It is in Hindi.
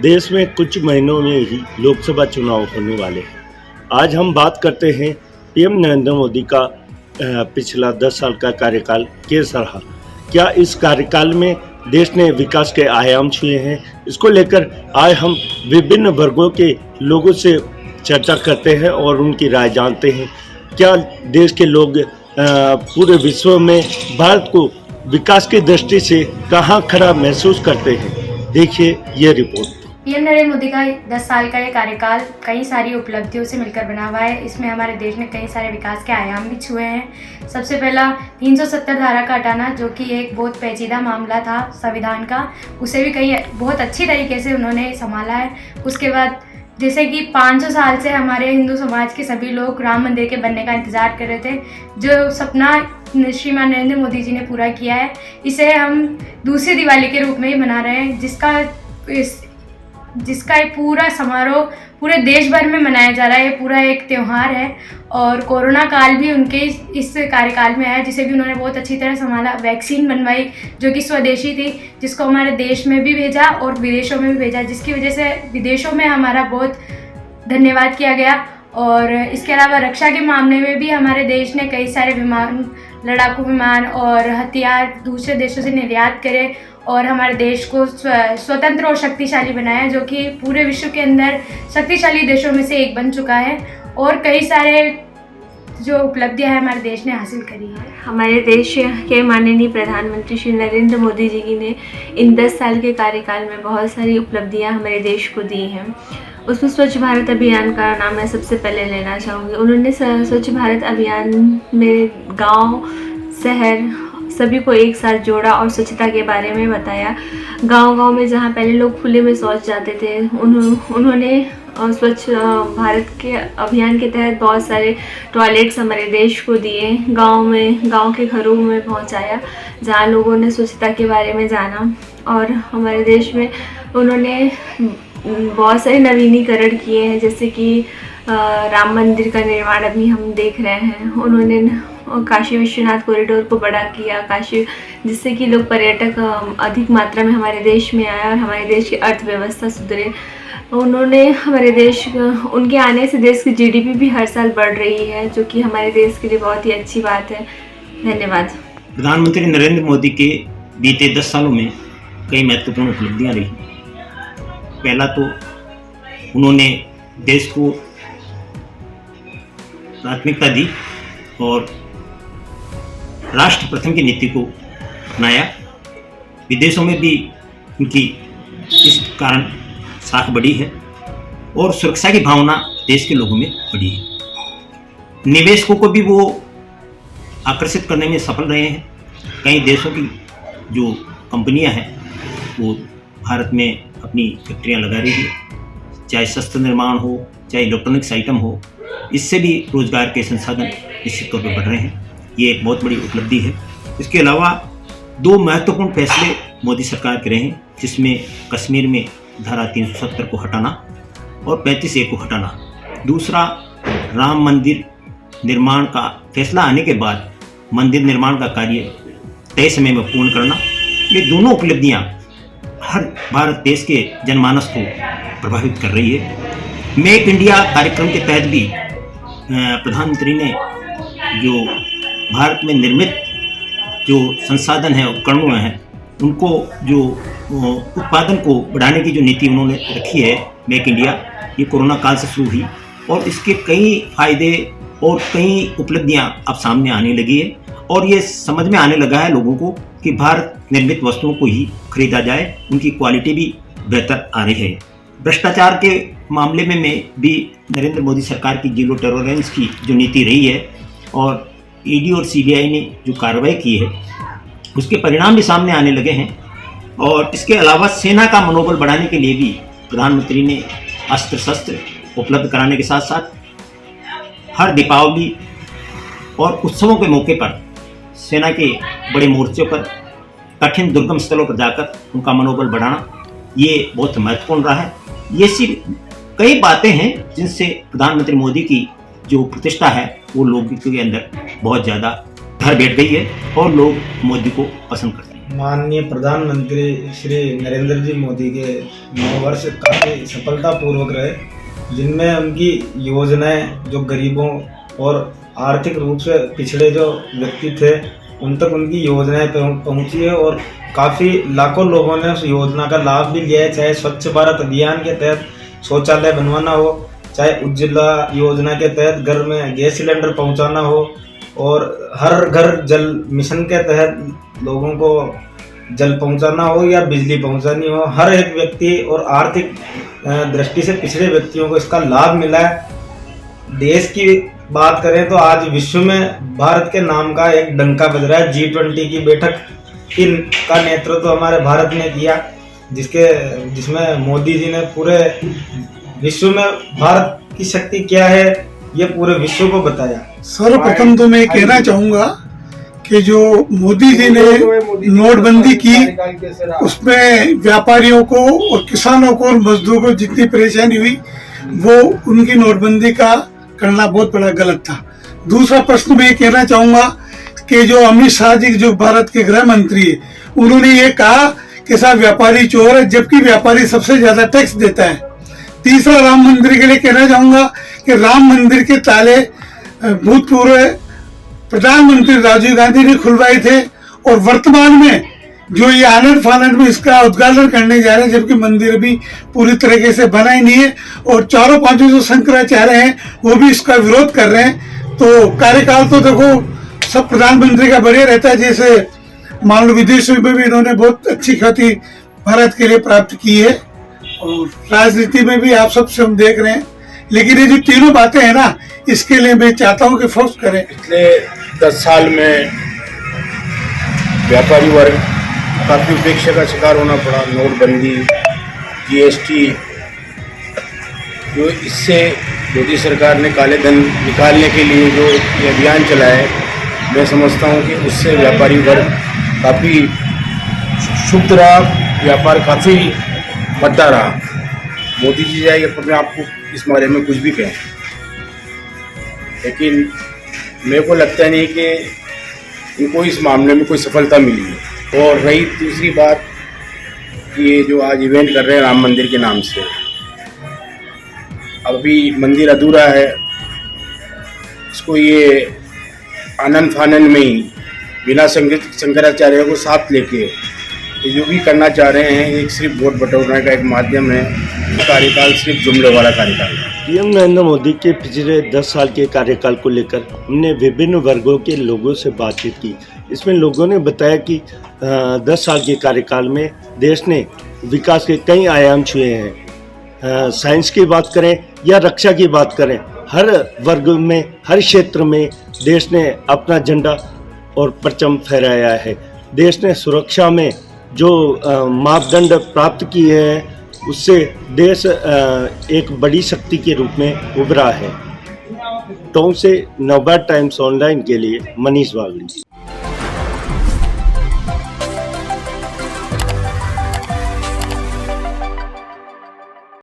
देश में कुछ महीनों में ही लोकसभा चुनाव होने वाले हैं। आज हम बात करते हैं पीएम नरेंद्र मोदी का पिछला 10 साल का कार्यकाल कैसा रहा। क्या इस कार्यकाल में देश ने विकास के आयाम छुए हैं? इसको लेकर आज हम विभिन्न वर्गों के लोगों से चर्चा करते हैं और उनकी राय जानते हैं। क्या देश के लोग पूरे विश्व में भारत को विकास की दृष्टि से कहाँ खड़ा महसूस करते हैं? देखिए ये रिपोर्ट। पीएम नरेंद्र मोदी का 10 साल का ये कार्यकाल कई सारी उपलब्धियों से मिलकर बना हुआ है। इसमें हमारे देश ने कई सारे विकास के आयाम भी छुए हैं। सबसे पहला 370 धारा का हटाना, जो कि एक बहुत पेचीदा मामला था संविधान का, उसे भी बहुत अच्छी तरीके से उन्होंने संभाला है। उसके बाद जैसे कि 500 साल से हमारे हिंदू समाज के सभी लोग राम मंदिर के बनने का इंतज़ार कर रहे थे, जो सपना श्रीमान नरेंद्र मोदी जी ने पूरा किया है। इसे हम दूसरी दिवाली के रूप में ही मना रहे हैं, जिसका ये पूरा समारोह पूरे देश भर में मनाया जा रहा है। ये पूरा एक त्यौहार है और कोरोना काल भी उनके इस कार्यकाल में आया, जिसे भी उन्होंने बहुत अच्छी तरह संभाला। वैक्सीन बनवाई जो कि स्वदेशी थी, जिसको हमारे देश में भी भेजा और विदेशों में भी भेजा, जिसकी वजह से विदेशों में हमारा बहुत धन्यवाद किया गया। और इसके अलावा रक्षा के मामले में भी हमारे देश ने कई सारे विमान, लड़ाकू विमान और हथियार दूसरे देशों से निर्यात करे और हमारे देश को स्वतंत्र और शक्तिशाली बनाया, जो कि पूरे विश्व के अंदर शक्तिशाली देशों में से एक बन चुका है। और कई सारे जो उपलब्धियां हैं हमारे देश ने हासिल करी है। हमारे देश के माननीय प्रधानमंत्री श्री नरेंद्र मोदी जी ने इन 10 साल के कार्यकाल में बहुत सारी उपलब्धियां हमारे देश को दी हैं। उसमें स्वच्छ भारत अभियान का नाम मैं सबसे पहले लेना चाहूँगी। उन्होंने स्वच्छ भारत अभियान में गांव, शहर सभी को एक साथ जोड़ा और स्वच्छता के बारे में बताया। गांव-गांव में जहां पहले लोग खुले में शौच जाते थे, उन्होंने स्वच्छ भारत के अभियान के तहत बहुत सारे टॉयलेट्स हमारे देश को दिए। गांव के घरों में पहुंचाया, जहां लोगों ने स्वच्छता के बारे में जाना। और हमारे देश में उन्होंने बहुत सारे नवीनीकरण किए हैं, जैसे कि राम मंदिर का निर्माण अभी हम देख रहे हैं। उन्होंने काशी विश्वनाथ कॉरिडोर को बड़ा किया, जिससे कि लोग पर्यटक अधिक मात्रा में हमारे देश में आए और हमारे देश की अर्थव्यवस्था सुधरे। उन्होंने उनके आने से देश की जीडीपी भी हर साल बढ़ रही है, जो कि हमारे देश के लिए बहुत ही अच्छी बात है। धन्यवाद। प्रधानमंत्री नरेंद्र मोदी के बीते 10 सालों में कई महत्वपूर्ण उपलब्धियां रही। पहला तो उन्होंने देश को प्राथमिकता दी और राष्ट्र प्रथम की नीति को अपनाया। विदेशों में भी उनकी इस कारण साख बढ़ी है और सुरक्षा की भावना देश के लोगों में बढ़ी है। निवेशकों को भी वो आकर्षित करने में सफल रहे हैं। कई देशों की जो कंपनियां हैं वो भारत में अपनी फैक्ट्रियां लगा रही है, चाहे शस्त्र निर्माण हो, चाहे इलेक्ट्रॉनिक्स आइटम हो। इससे भी रोजगार के संसाधन निश्चित तौर पर बढ़ रहे हैं। ये एक बहुत बड़ी उपलब्धि है। इसके अलावा 2 महत्वपूर्ण फैसले मोदी सरकार के रहे हैं, जिसमें कश्मीर में धारा 370 को हटाना और 35A को हटाना। दूसरा, राम मंदिर निर्माण का फैसला आने के बाद मंदिर निर्माण का कार्य तय समय में पूर्ण करना। ये दोनों उपलब्धियां हर भारत देश के जनमानस को प्रभावित कर रही है। मेक इंडिया कार्यक्रम के तहत भी प्रधानमंत्री ने जो भारत में निर्मित जो संसाधन है, उपकरणों हैं, उनको जो उत्पादन को बढ़ाने की जो नीति उन्होंने रखी है, मेक इंडिया, ये कोरोना काल से शुरू हुई और इसके कई फायदे और कई उपलब्धियां अब सामने आने लगी है। और ये समझ में आने लगा है लोगों को कि भारत निर्मित वस्तुओं को ही खरीदा जाए, उनकी क्वालिटी भी बेहतर आ रही है। भ्रष्टाचार के मामले में भी नरेंद्र मोदी सरकार की जीरो टॉलरेंस की जो नीति रही है और ईडी और सीबीआई ने जो कार्रवाई की है, उसके परिणाम भी सामने आने लगे हैं। और इसके अलावा सेना का मनोबल बढ़ाने के लिए भी प्रधानमंत्री ने अस्त्र शस्त्र उपलब्ध कराने के साथ साथ हर दीपावली और उत्सवों के मौके पर सेना के बड़े मोर्चों पर, कठिन दुर्गम स्थलों पर जाकर उनका मनोबल बढ़ाना, ये बहुत महत्वपूर्ण रहा है। ये सिर्फ कई बातें हैं जिनसे प्रधानमंत्री मोदी की जो प्रतिष्ठा है वो लोगों के अंदर बहुत ज़्यादा घर बैठ गई है और लोग मोदी को पसंद करते हैं। माननीय प्रधानमंत्री श्री नरेंद्र जी मोदी के 9 वर्ष काफ़ी सफलतापूर्वक रहे, जिनमें उनकी योजनाएं जो गरीबों और आर्थिक रूप से पिछड़े जो व्यक्ति थे उन तक उनकी योजनाएं पहुंची है और काफ़ी लाखों लोगों ने उस योजना का लाभ भी लिया है। चाहे स्वच्छ भारत अभियान के तहत शौचालय बनवाना हो, चाहे उज्ज्वला योजना के तहत घर में गैस सिलेंडर पहुंचाना हो, और हर घर जल मिशन के तहत लोगों को जल पहुंचाना हो या बिजली पहुंचानी हो, हर एक व्यक्ति और आर्थिक दृष्टि से पिछड़े व्यक्तियों को इसका लाभ मिला है। देश की बात करें तो आज विश्व में भारत के नाम का एक डंका बज रहा है। G20 की बैठक का नेतृत्व हमारे भारत ने किया, जिसमें मोदी जी ने पूरे विश्व में भारत की शक्ति क्या है ये पूरे विश्व को बताया। सर्वप्रथम तो मैं कहना चाहूँगा कि जो मोदी जी ने नोटबंदी की उसमें व्यापारियों को और किसानों को और मजदूरों को जितनी परेशानी हुई वो उनकी नोटबंदी का करना बहुत बड़ा गलत था। दूसरा प्रश्न मैं ये कहना चाहूँगा कि जो अमित शाह जी जो भारत के गृह मंत्री है उन्होंने ये कहा कि साहब व्यापारी चोर है, जबकि व्यापारी सबसे ज्यादा टैक्स देता है। तीसरा राम मंदिर के लिए कहना चाहूँगा कि राम मंदिर के ताले भूतपूर्व प्रधानमंत्री राजीव गांधी ने खुलवाए थे और वर्तमान में जो ये आनंद फानंद में इसका उद्घाटन करने जा रहे हैं, जबकि मंदिर भी पूरी तरीके से बना ही नहीं है और चारों पांचों जो शंकराचार्य हैं वो भी इसका विरोध कर रहे हैं। तो कार्यकाल तो देखो सब प्रधानमंत्री का बढ़िया रहता है, जैसे मान लो विदेशों में भी इन्होंने बहुत अच्छी ख्याति भारत के लिए प्राप्त की है और राजनीति में भी आप सबसे हम देख रहे हैं। लेकिन ये जो तीनों बातें हैं ना, इसके लिए मैं चाहता हूँ कि फोकस करें। पिछले 10 साल में व्यापारी वर्ग काफ़ी उपेक्षा का शिकार होना पड़ा। नोटबंदी, GST, जो इससे मोदी सरकार ने काले धन निकालने के लिए जो ये अभियान चलाया है, मैं समझता हूँ कि उससे व्यापारी वर्ग काफ़ी शुद्ध रहा, व्यापार काफ़ी बढ़ता रहा। मोदी जी चाहे अपने आप को इस बारे में कुछ भी कहें, लेकिन मेरे को लगता नहीं कि इनको इस मामले में कोई सफलता मिली है। और रही दूसरी बात, ये जो आज इवेंट कर रहे हैं राम मंदिर के नाम से, अभी मंदिर अधूरा है, इसको ये आनंद फानंद में ही बिना शंकराचार्य को साथ लेके ये जो भी करना चाह रहे हैं, एक सिर्फ वोट बटोरने का एक माध्यम है। कार्यकाल सिर्फ जुमले वाला कार्यकाल है। पीएम नरेंद्र मोदी के पिछले 10 साल के कार्यकाल को लेकर हमने विभिन्न वर्गों के लोगों से बातचीत की। इसमें लोगों ने बताया कि 10 साल के कार्यकाल में देश ने विकास के कई आयाम छुए हैं। साइंस की बात करें या रक्षा की बात करें, हर वर्ग में, हर क्षेत्र में देश ने अपना झंडा और परचम फहराया है। देश ने सुरक्षा में जो मापदंड प्राप्त किए हैं, उससे देश एक बड़ी शक्ति के रूप में उभरा है। टोंक से नवभारत टाइम्स ऑनलाइन के लिए मनीष वागड़ी।